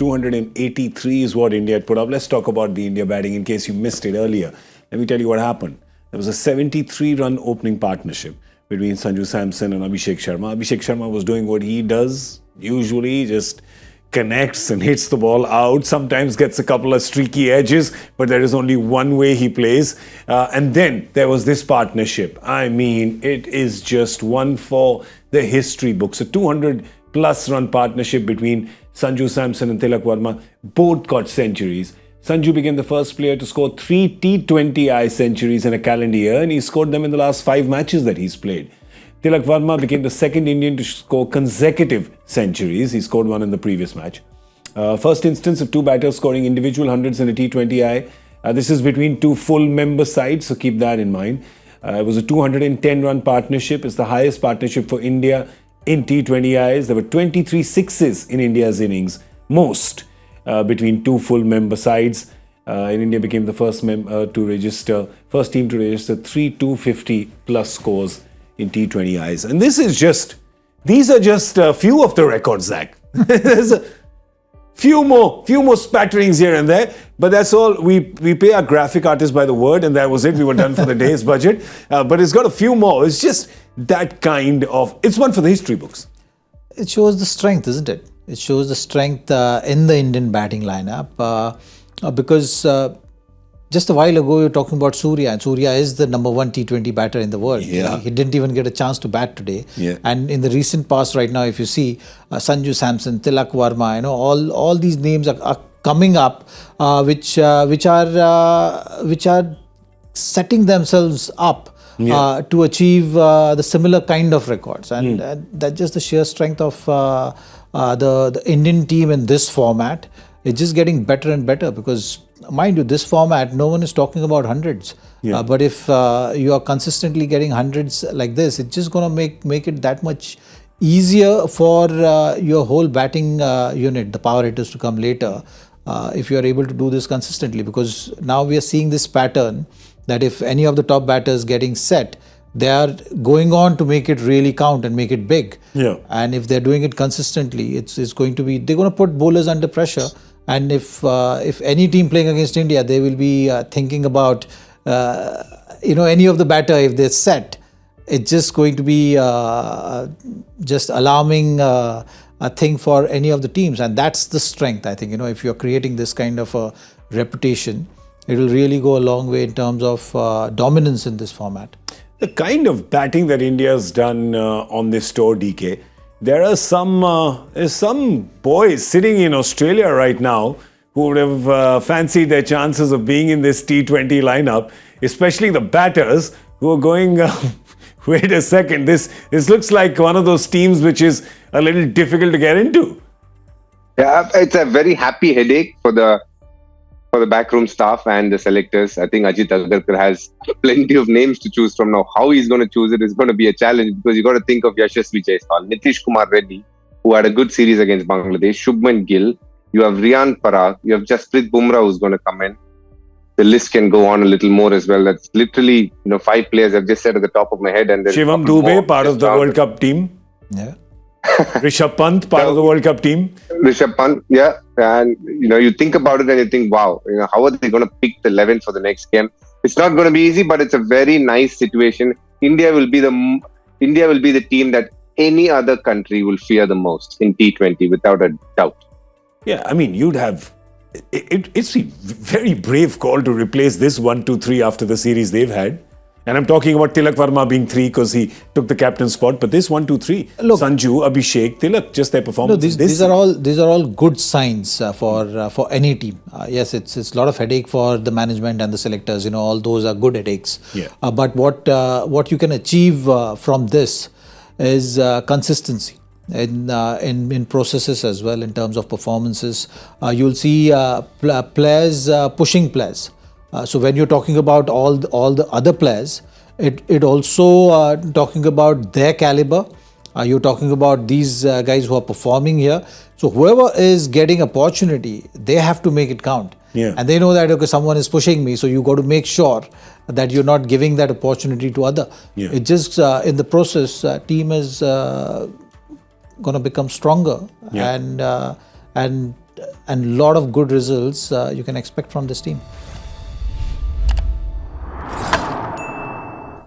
283 is what India had put up. Let's talk about the India batting in case you missed it earlier. Let me tell you what happened. There was a 73-run opening partnership between Sanju Samson and Abhishek Sharma. Abhishek Sharma was doing what he does usually, just connects and hits the ball out, sometimes gets a couple of streaky edges, but there is only one way he plays. And then there was this partnership. I mean, it is just one for the history books. A 200-plus run partnership between Sanju Samson and Tilak Varma. Both got centuries. Sanju became the first player to score 3 T20I centuries in a calendar year, and he scored them in the last 5 matches that he's played. Tilak Varma became the second Indian to score consecutive centuries. He scored one in the previous match. First instance of 2 batters scoring individual hundreds in a T20I. This is between 2 full member sides, so keep that in mind. It was a 210-run partnership. It's the highest partnership for India in T20Is. There were 23 sixes in India's innings, most between 2 full member sides. And India became the first team to register 3 250-plus scores in T20Is. And these are just a few of the records, Zach. There's a few more spatterings here and there, but that's all. We pay our graphic artist by the word, and that was it. We were done for the day's budget. But it's got a few more. It's just that kind of, it's one for the history books. It shows the strength, isn't it? It shows the strength in the Indian batting lineup because just a while ago, you were talking about Surya, and Surya is the number 1 T20 batter in the world. Yeah. He didn't even get a chance to bat today. Yeah. And in the recent past right now, if you see Sanju Samson, Tilak Varma, all these names are coming up, which are setting themselves up to achieve the similar kind of records. And that's just the sheer strength of the Indian team in this format. It's just getting better and better because, mind you, this format, no one is talking about hundreds. Yeah. But if you are consistently getting hundreds like this, it's just going to make it that much easier for your whole batting unit, the power hitters, to come later if you are able to do this consistently. Because now we are seeing this pattern that if any of the top batters getting set, they are going on to make it really count and make it big. Yeah. And if they're doing it consistently, it's going to be, they're going to put bowlers under pressure. And if any team playing against India, they will be thinking about any of the batter, if they're set, it's just going to be just alarming a thing for any of the teams. And that's the strength, I think. If you're creating this kind of a reputation, it will really go a long way in terms of dominance in this format. The kind of batting that India's done on this tour, DK, there are some boys sitting in Australia right now who would have fancied their chances of being in this T20 lineup, especially the batters who are going, wait a second, this looks like one of those teams which is a little difficult to get into. Yeah, it's a very happy headache for the backroom staff and the selectors. I think Ajit Agarkar has plenty of names to choose from now. How he's going to choose it is going to be a challenge because you got to think of Yashasvi Jaiswal, Nitish Kumar Reddy, who had a good series against Bangladesh, Shubman Gill, you have Riyan Parag, you have Jasprit Bumrah who's going to come in. The list can go on a little more as well. That's literally 5 players I've just said at the top of my head. And Shivam Dubey, part of the World Cup team. Yeah. Rishabh Pant, part of the World Cup team. Rishabh Pant, yeah. And, you think about it and you think, wow, how are they going to pick the 11 for the next game? It's not going to be easy, but it's a very nice situation. India will be the team that any other country will fear the most in T20, without a doubt. Yeah, I mean, you'd have... It's a very brave call to replace this 1, 2, 3 after the series they've had. And I'm talking about Tilak Varma being 3 because he took the captain spot. But this 1, 2, 3, look, Sanju, Abhishek, Tilak, just their performance. No, these are all good signs for any team. Yes, it's a lot of headache for the management and the selectors. All those are good headaches. Yeah. But what you can achieve from this is consistency in processes as well, in terms of performances. You'll see players pushing players. So when you're talking about all the other players, it also talking about their caliber. You're talking about these guys who are performing here. So whoever is getting opportunity, they have to make it count. Yeah. And they know that, okay, someone is pushing me, so you got to make sure that you're not giving that opportunity to other. Yeah. It just, in the process, team is going to become stronger. Yeah. And and lot of good results you can expect from this team.